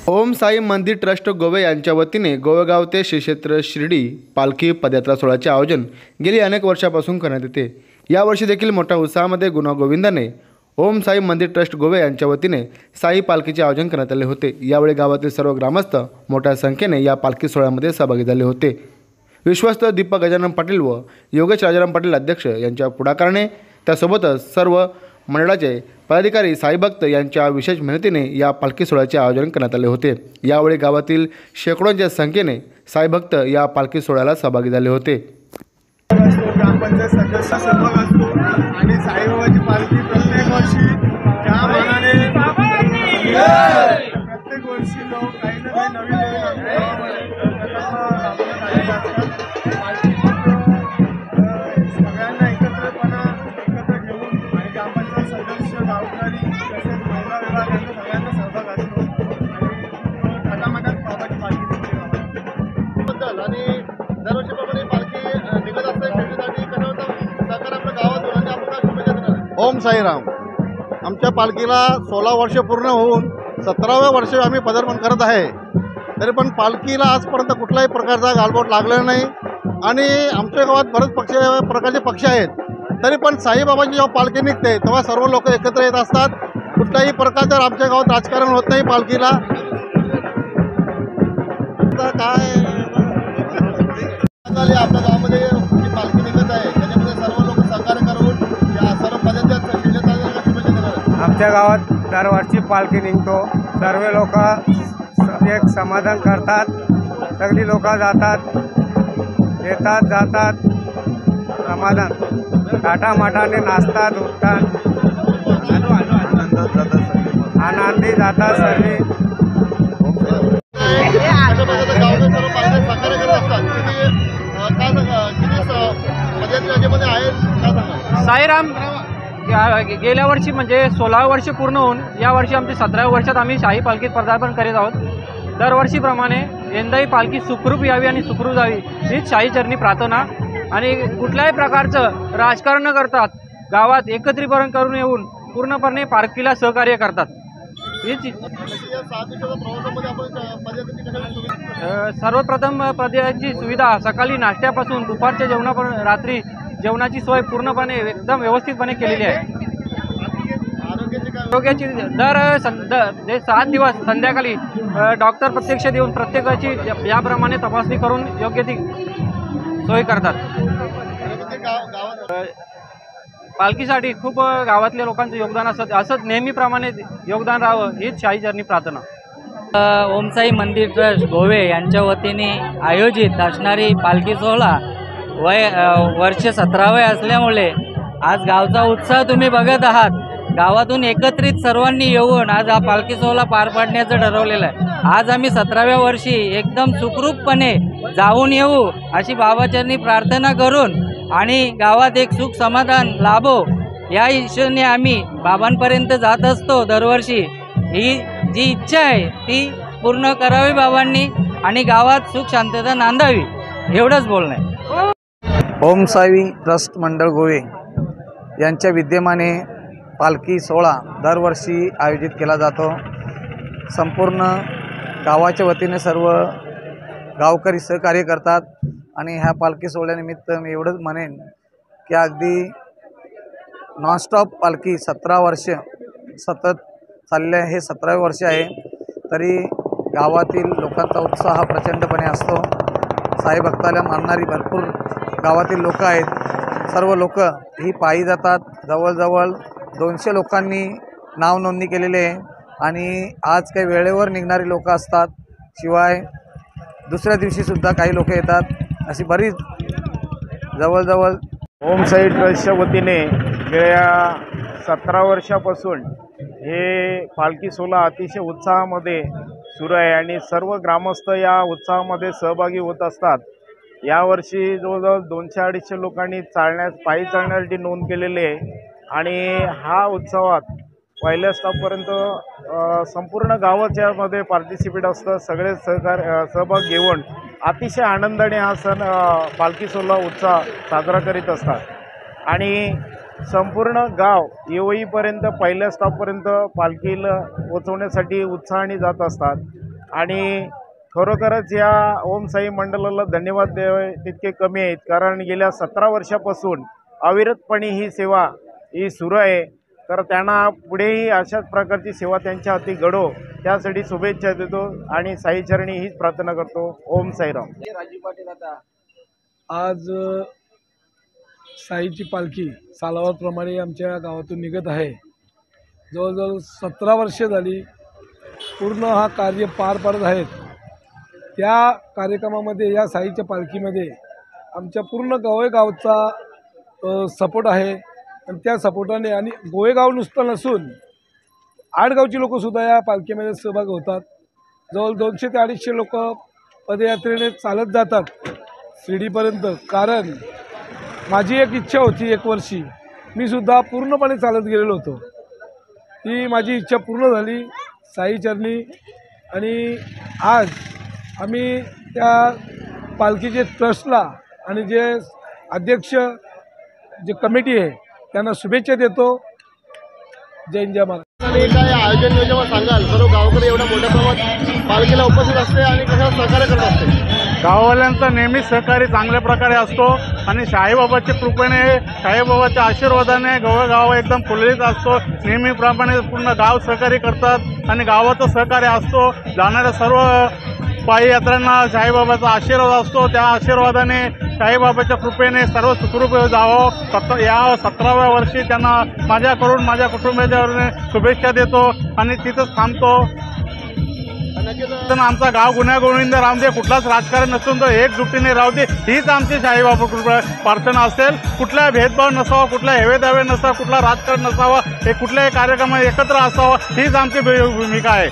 ओम साई मंदिर ट्रस्ट गोवे यांच्या वतीने गोवेगाव ते श्री क्षेत्र शिर्डी पालखी पदयात्रा सोहळ्याचे आयोजन गेली अनेक वर्षापासून करण्यात येते। यावर्षी देखील मोठ्या उत्साहामध्ये गुणागोविंदाने ओम साई मंदिर ट्रस्ट गोवे यांच्या वतीने साई पालखीचे आयोजन करण्यात आले होते। यावेळी गावातील सर्व ग्रामस्थ मोठ्या संख्येने या पालखी सोहळ्यामध्ये सहभागी झाले होते। विश्वस्त दीपक गजानन पाटील व योगेश राजाराम पाटील अध्यक्ष यांच्या पुढाकाराने त्यासोबतच सर्व मंडळाचे पदाधिकारी साईभक्त यांच्या विशेष मेहनतीने या पालखी सोहळ्याचे आयोजन करण्यात आले होते। यावेळी गावातील शेकडोंच्या संख्येने साईभक्त या पालखी सोहळ्याला सहभागी झाले होते। ग्रामपंचायत सदस्य सहभाग असतो आणि साईबाबाची पालखी प्रत्येक वर्षी ज्या मानाने प्रत्येक वर्षी लोक काही ना काही नवीन सगळ्यांना एकत्र घेऊन आणि ग्रामपंचायत सदस्य गावकरी तसेच महिला विभाग यांचा सगळ्यांचा सहभाग असतो आणि थाटामाटात बाबाची पालखी बद्दल आणि दरवर्षीप्रमाणे पालखी निघत असते भेटीसाठी सहकार आपल्या गावातून आणि आपण शुभेच्छा देणार। ओम साईराम। आमच्या पालखीला 16 वर्ष पूर्ण होऊन 17व्या वर्षी आम्ही पदार्पण करत आहे। तरी पण पालखीला आजपर्यंत कुठल्याही प्रकारचा गालबोट लागलेला नाही आणि आमच्या गावात बरेच प्रकारचे पक्ष आहेत। तरी पण साईबाबांची जेव्हा पालखी निघते तेव्हा सर्व लोक एकत्र येत असतात। कुठल्याही प्रकारचं आमच्या गावात राजकारण होत नाही पालखीला। काय आपल्या गावामध्ये जी पालखी निघत आहे त्याच्यामध्ये सर्व लोक सहकार्य करून या सर्व पदाधिकारी शुभेच्छा देणार। आमच्या गावात दरवर्षी पालखी निघतो। सर्व लोक एक समाधान करतात, सगळी लोक जातात येतात जातात समाधान थाटामाटाने नाचतात उठतात आनंदी जातात सर्व। साईराम गेल्या वर्षी म्हणजे 16 वर्ष पूर्ण होऊन या वर्षी आमच्या 17व्या वर्षात आम्ही शाही पालखीत पदार्पण करीत आहोत। दरवर्षीप्रमाणे यंदाही पालखी सुखरूप यावी आणि सुखरूप जावी हीच शाही चरणी प्रार्थना आणि कुठल्याही प्रकारचं राजकारण न करतात गावात एकत्रीकरण करून येऊन पूर्णपणे पालखीला सहकार्य करतात। हीच सर्वप्रथम पदयात्रेची सुविधा सकाळी नाश्त्यापासून दुपारच्या जेवणापर्यंत रात्री जेवणाची सोय पूर्णपणे एकदम व्यवस्थितपणे केलेली आहे। आरोग्याची दर 7 दिवस संध्याकाळी डॉक्टर प्रत्यक्ष देऊन प्रत्येकाची याप्रमाणे तपासणी करून योग्य ती सोय करतात। पालखीसाठी खूप गावातल्या लोकांचं योगदान असंच नेहमीप्रमाणे योगदान राहावं हीच शाही चरणी प्रार्थना। ओम साई मंदिर ट्रस्ट गोवे यांच्या वतीने आयोजित असणारी पालखी सोहळा वर्ष 17वे असल्यामुळे आज गावचा उत्साह तुम्ही बघत आहात। गावातून एकत्रित सर्वांनी येऊन आज हा पालखी सोहळा पार पाडण्याचं ठरवलेलं आहे। आज आम्ही 17व्या वर्षी एकदम सुखरूपपणे जाऊन येऊ अशी बाबाचरणी प्रार्थना करून आणि गावात एक सुख समाधान लाभो या इच्छेने आम्ही बाबांपर्यंत जात असतो दरवर्षी। ही जी इच्छा आहे ती पूर्ण करावी बाबांनी आणि गावात सुख शांतता नांदावी एवढंच बोलणं आहे। ओम साई ट्रस्ट मंडळ गोवे यांच्या विद्यमाने पालखी सोहळा दरवर्षी आयोजित केला जातो। संपूर्ण गावाच्या वतीने सर्व गावकरी सहकार्य करतात आणि ह्या पालखी सोहळ्यानिमित्त मी एवढंच म्हणेन की अगदी नॉनस्टॉप पालखी 17 वर्ष सतत चालले हे 17वे वर्ष आहे। तरी गावातील लोकांचा उत्साह प्रचंडपणे असतो। साई भक्ताला मानणारी भरपूर गावातील लोक आहेत। सर्व लोक ही पायी जातात। जवळजवळ 200 लोकांनी नाव नोंदणी केलेली आहे आणि आज काही वेळेवर निघणारी लोक असतात, शिवाय दुसऱ्या दिवशीसुद्धा काही लोक येतात। अशी बरीच जवळजवळ ओम साई ट्रस्टच्या वतीने गेल्या 17 वर्षापासून हे पालखी सोहळा अतिशय उत्साहामध्ये सुरू आहे आणि सर्व ग्रामस्थ या उत्साहामध्ये सहभागी होत असतात। यावर्षी जवळजवळ 200-250 लोकांनी पायी चालण्यासाठी नोंद केलेली आहे आणि हा उत्सवात पहिल्या स्टॉपपर्यंत संपूर्ण गावात यामध्ये पार्टिसिपेट असतं। सगळे सहभाग घेऊन अतिशय आनंदाने हा सण पालखी सोहळा उत्साह साजरा करीत असतात आणि संपूर्ण गाव येईपर्यंत पहिल्या स्टॉपपर्यंत पालखीला पोचवण्यासाठी उत्साहाने जात असतात। आणि खरोखरच या ओम साई मंडळाला धन्यवाद द्यावे तितके कमी आहेत, कारण गेल्या 17 वर्षापासून अविरतपणे ही सेवा ही सुरू आहे. तर त्यांना पुढेही अशाच प्रकारची सेवा त्यांच्या हाती घडो त्यासाठी शुभेच्छा देतो आणि साईचरणी हीच प्रार्थना करतो. ओम साईराम. आज साईची पालखी सालावाप्रमाणे आमच्या गावातून निघत आहे. जवळजवळ 17 वर्षे झाली पूर्ण हा कार्य पार पाडत आहेत. त्या कार्यक्रमामध्ये या साईच्या पालखीमध्ये आमच्या पूर्ण गोवेगावचा सपोर्ट आहे आणि त्या सपोर्टाने आणि गोवेगाव नुसतं नसून आडगावची लोकंसुद्धा या पालखीमध्ये सहभागी होतात. जवळ 200 ते 250 लोक पदयात्रेने चालत जातात शिर्डीपर्यंत. कारण माझी एक इच्छा होती, एक वर्षी मी सुद्धा पूर्णपणे चालत गेलेलो होतो. ती माझी इच्छा पूर्ण झाली साईचरणी. आणि आज आम्ही त्या पालखीचे ट्रस्टला आणि जे अध्यक्ष जे कमिटी आहे त्यांना शुभेच्छा देतो. जय हिंद जय महाराष्ट्र. काय आयोजन योजना सांगाल? सर्व गावकरी एवढ्या मोठ्या प्रमाणात पालखीला उपस्थित असते आणि कशा सहकार्य करत असते? गाववाल्यांचा नेहमी सहकारी चांगल्या प्रकारे असतो आणि साईबाबाच्या कृपेने साईबाबाच्या आशीर्वादाने गाव एकदम फुललेला असतो. नेहमीप्रमाणे पूर्ण गाव सहकार्य करतात आणि गावाचं सहकार्य असतो. जाणाऱ्या सर्व पायी यात्रांना साईबाबाचा आशीर्वाद असतो. त्या आशीर्वादाने साईबाबाच्या कृपेने सर्व सुखरूप जावं. या 17व्या वर्षी त्यांना माझ्याकडून माझ्या कुटुंबियाच्या शुभेच्छा देतो आणि तिथंच थांबतो. आमचा गाव गुण्यागोविंद राहून दे, कुठलाच राजकारण नसून तो एकजुटीने राहू दे, हीच आमची साईबाबा कृपा प्रार्थना असेल. कुठला भेदभाव नसावा, कुठला हेवेदावे नसावा, कुठला राजकारण नसावा, हे कुठल्याही कार्यक्रमात एकत्र असावा, हीच आमची भूमिका आहे.